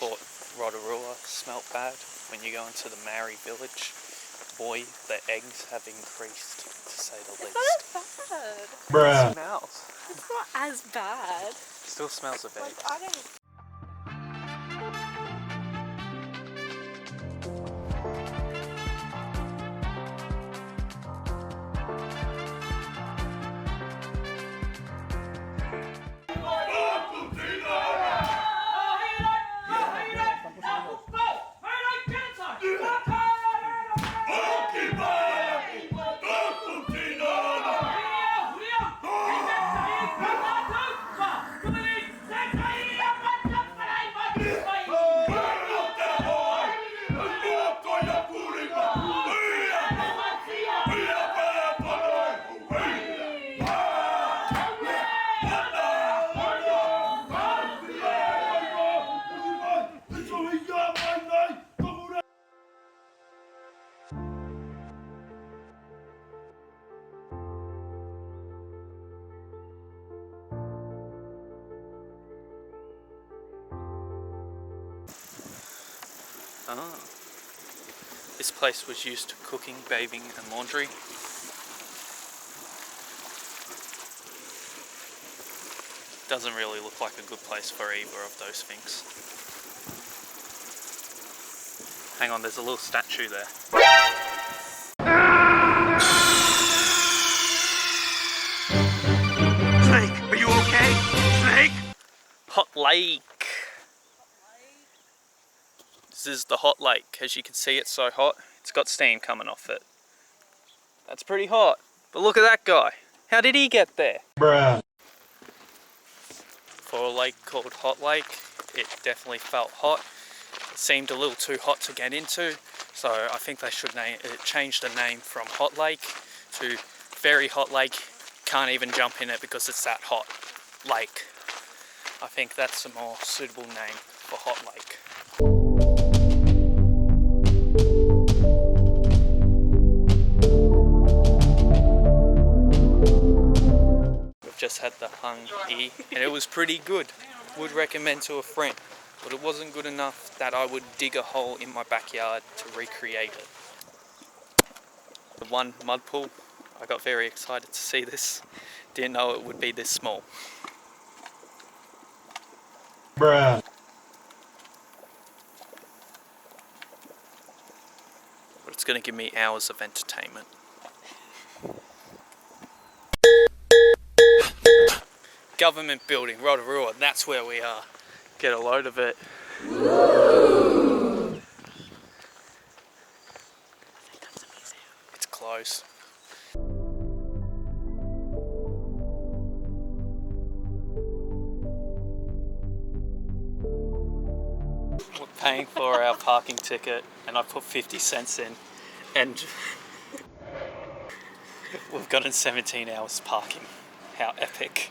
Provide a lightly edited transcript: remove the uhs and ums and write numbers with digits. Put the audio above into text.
thought Rotorua smelt bad when you go into the Maori village. Boy, the eggs have increased, to say the least. It's not bad. Bruh. It smells. It's not as bad. Still smells of eggs. Like, I don't... Ah. This place was used to cooking, bathing and laundry. Doesn't really look like a good place for either of those things. Hang on, there's a little statue there. Snake, are you okay? Snake? Hot lake! This is the hot lake. As you can see, it's so hot. It's got steam coming off it. That's pretty hot. But look at that guy. How did he get there? Bruh. For a lake called Hot Lake, it definitely felt hot. It seemed a little too hot to get into, so I think they should change the name from Hot Lake to Very Hot Lake. Can't even jump in it because it's that hot lake. I think that's a more suitable name for Hot Lake. Just had the hung-e and it was pretty good. Would recommend to a friend, but it wasn't good enough that I would dig a hole in my backyard to recreate it. The one mud pool, I got very excited to see this. Didn't know it would be this small. Bruh. But it's going to give me hours of entertainment. Government building, Rotorua, that's where we are. Get a load of it. Woo! It's close. We're paying for our parking ticket and I put 50 cents in and we've gotten 17 hours parking. How epic.